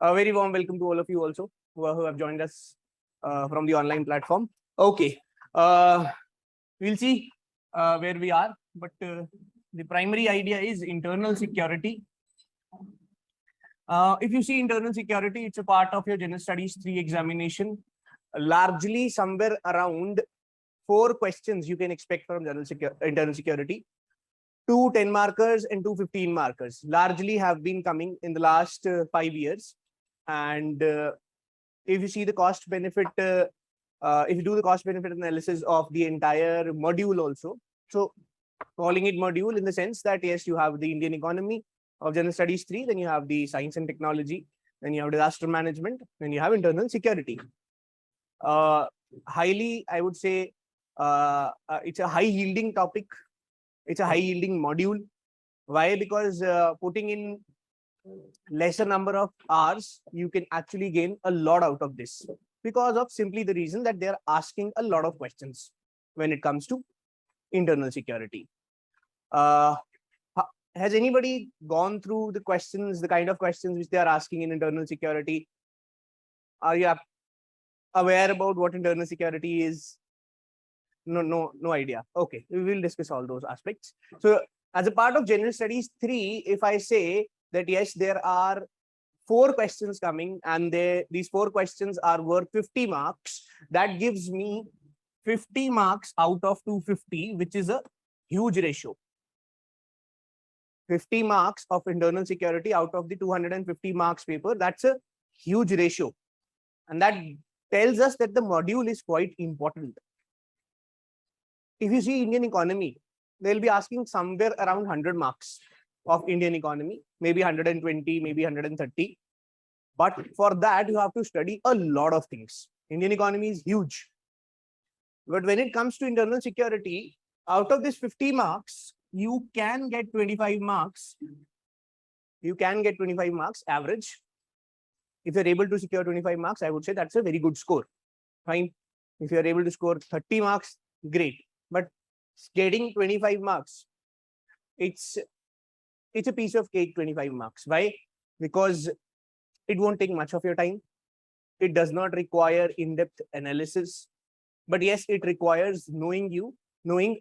A very warm welcome to all of you also who have joined us from the online platform. Okay, we'll see where we are, but the primary idea is internal security. If you see internal security, it's a part of your General Studies 3 examination. Largely somewhere around 4 questions you can expect from internal security. 2 10 markers and 2 15 markers largely have been coming in the last 5 years. And if you see the cost benefit, if you do the cost benefit analysis of the entire module also, so calling it module in the sense that yes, you have the Indian economy of General Studies 3, then you have the science and technology, then you have disaster management, then you have internal security. Highly, I would say, it's a high yielding topic. It's a high yielding module. Why? Because putting in lesser number of hours, you can actually gain a lot out of this, because of simply the reason that they're asking a lot of questions when it comes to internal security. Has anybody gone through the questions, the kind of questions which they are asking in internal security? Are you aware about what internal security is? No idea. Okay, we will discuss all those aspects. So as a part of General Studies 3, if I say that yes, there are 4 questions coming and these 4 questions are worth 50 marks, that gives me 50 marks out of 250, which is a huge ratio. 50 marks of internal security out of the 250 marks paper, that's a huge ratio. And that tells us that the module is quite important. If you see Indian economy, they'll be asking somewhere around 100 marks of Indian economy, maybe 120, maybe 130. But for that, you have to study a lot of things. Indian economy is huge. But when it comes to internal security, out of this 50 marks, you can get 25 marks. You can get 25 marks average. If you're able to secure 25 marks, I would say that's a very good score. Fine. If you're able to score 30 marks, great. But getting 25 marks, it's a piece of cake, 25 marks. Why? Because it won't take much of your time. It does not require in-depth analysis. But yes, it requires knowing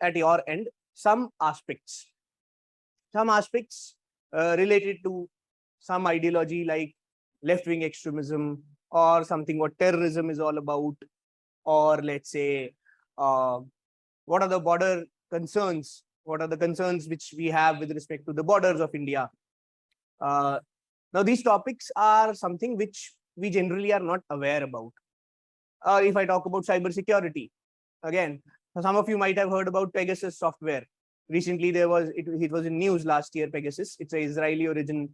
at your end some aspects related to some ideology like left-wing extremism, or something what terrorism is all about, or let's say what are the border concerns, what are the concerns which we have with respect to the borders of India. Now these topics are something which we generally are not aware about. If I talk about cyber security, again, some of you might have heard about Pegasus software. Recently, it was in news last year. Pegasus, it's an Israeli origin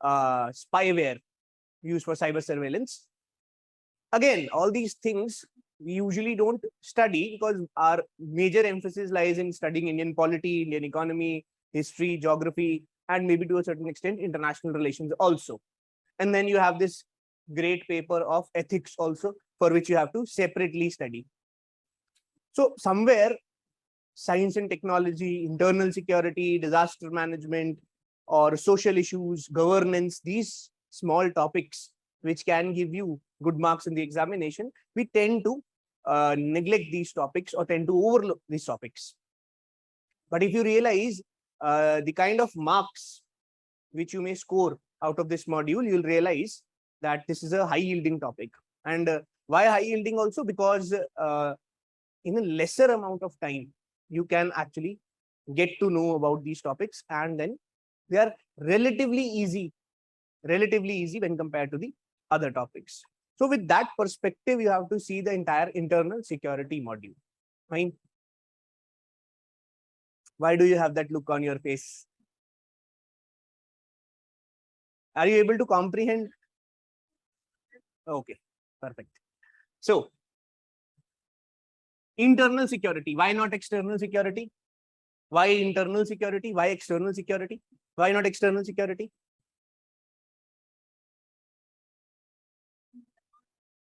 spyware used for cyber surveillance. Again, all these things we usually don't study because our major emphasis lies in studying Indian polity, Indian economy, history, geography, and maybe to a certain extent international relations also. And then you have this great paper of ethics also, for which you have to separately study. So somewhere science and technology, internal security, disaster management, or social issues, governance, these small topics which can give you good marks in the examination, we tend to neglect these topics or tend to overlook these topics. But if you realize the kind of marks which you may score out of this module, you'll realize that this is a high yielding topic. And why high yielding also? Because in a lesser amount of time, you can actually get to know about these topics, and then they are relatively easy when compared to the other topics. So with that perspective, you have to see the entire internal security module. Fine. Why do you have that look on your face? Are you able to comprehend? Okay, perfect. So internal security, why not external security? Why internal security? Why external security? Why not external security?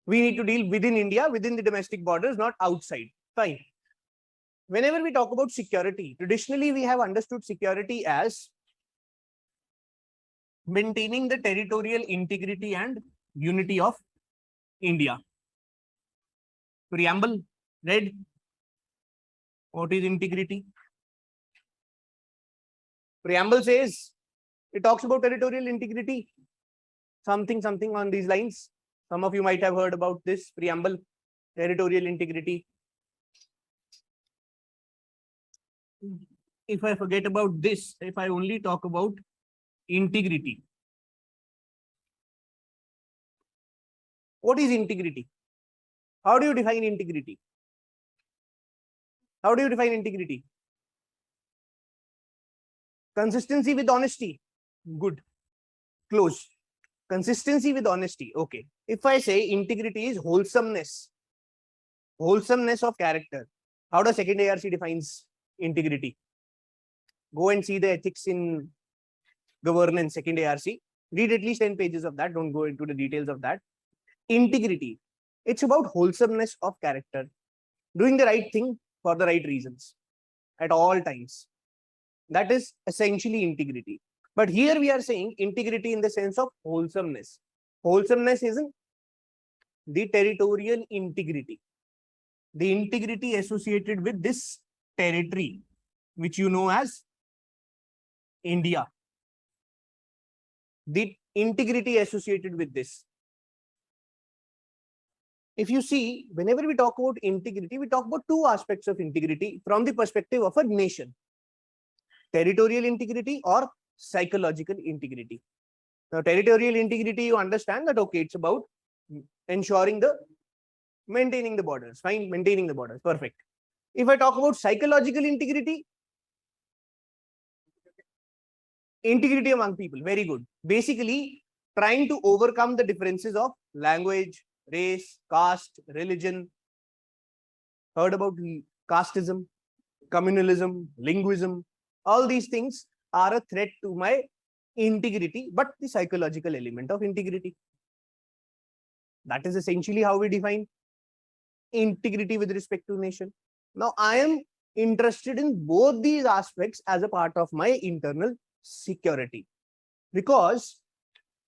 We need to deal within India, within the domestic borders, not outside. Fine. Whenever we talk about security, traditionally we have understood security as maintaining the territorial integrity and unity of India. Preamble, read. What is integrity? Preamble says, it talks about territorial integrity. Something on these lines. Some of you might have heard about this preamble, territorial integrity. If I forget about this, if I only talk about integrity. What is integrity? How do you define integrity? How do you define integrity? Consistency with honesty. Good. Close. Consistency with honesty. Okay. If I say integrity is wholesomeness of character, how does second ARC defines integrity? Go and see the ethics in governance, second ARC. Read at least 10 pages of that. Don't go into the details of that. Integrity. It's about wholesomeness of character. Doing the right thing for the right reasons at all times. That is essentially integrity. But here we are saying integrity in the sense of wholesomeness. Wholesomeness isn't the territorial integrity. The integrity associated with this territory, which you know as India. The integrity associated with this. If you see, whenever we talk about integrity, we talk about two aspects of integrity from the perspective of a nation. Territorial integrity or psychological integrity. Now, territorial integrity, you understand that, okay, it's about ensuring maintaining the borders, fine, maintaining the borders, perfect. If I talk about psychological integrity, integrity among people, very good. Basically, trying to overcome the differences of language, race, caste, religion. Heard about casteism, communalism, linguism. All these things are a threat to my integrity, but the psychological element of integrity. That is essentially how we define integrity with respect to nation. Now, I am interested in both these aspects as a part of my internal security, because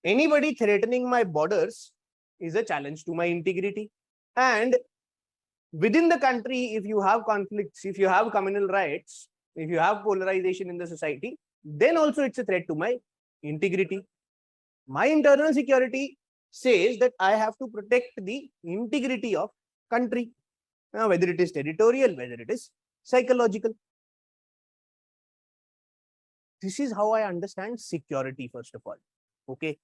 anybody threatening my borders is a challenge to my integrity. And within the country, if you have conflicts, if you have communal riots, if you have polarization in the society, then also it's a threat to my integrity. My internal security says that I have to protect the integrity of country, whether it is territorial, whether it is psychological. This is how I understand security, first of all. Okay.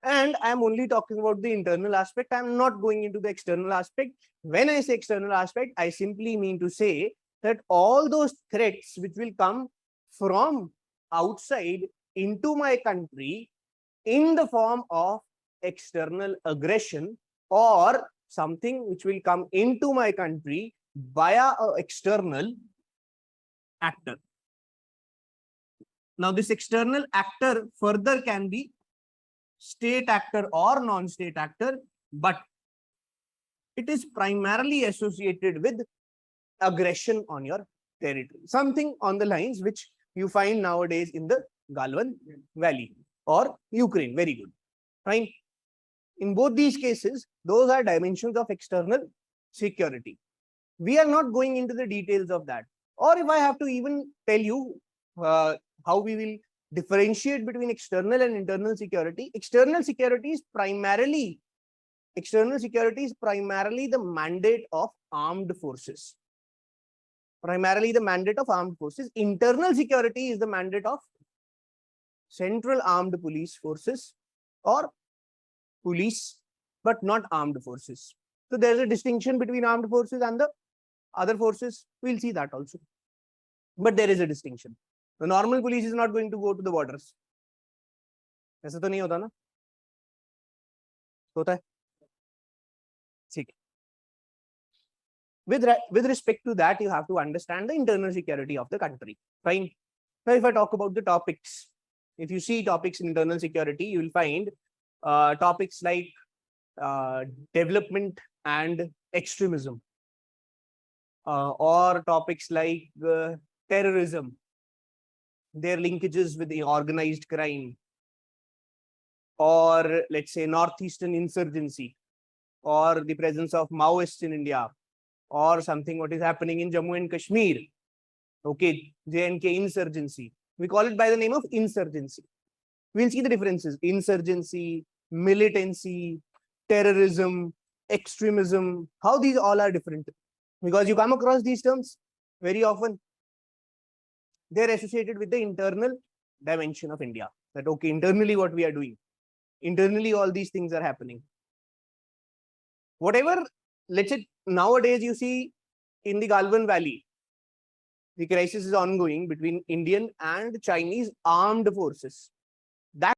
And I'm only talking about the internal aspect. I'm not going into the external aspect. When I say external aspect, I simply mean to say that all those threats which will come from outside into my country in the form of external aggression or something which will come into my country via an external actor. Now, this external actor further can be state actor or non-state actor, but it is primarily associated with aggression on your territory. Something on the lines which you find nowadays in the Galwan Valley or Ukraine. Very good. Fine. In both these cases, those are dimensions of external security. We are not going into the details of that. Or if I have to even tell you how we will differentiate between external and internal security, external security is primarily the mandate of armed forces. Primarily the mandate of armed forces. Internal security is the mandate of central armed police forces or police, but not armed forces. So there's a distinction between armed forces and the other forces. We'll see that also. But there is a distinction. The normal police is not going to go to the borders. ऐसा तो नहीं होता ना? होता है? ठीक. With respect to that, you have to understand the internal security of the country. Fine. Now, if I talk about the topics, if you see topics in internal security, you will find topics like development and extremism, or topics like terrorism, their linkages with the organized crime, or let's say northeastern insurgency, or the presence of Maoists in India, or something what is happening in Jammu and Kashmir. Okay, J&K insurgency. We call it by the name of insurgency. We'll see the differences: insurgency, militancy, terrorism, extremism, how these all are different. Because you come across these terms very often, they're associated with the internal dimension of India. That, okay, internally what we are doing, internally all these things are happening. Whatever, let's say nowadays you see in the Galwan Valley, the crisis is ongoing between Indian and Chinese armed forces. That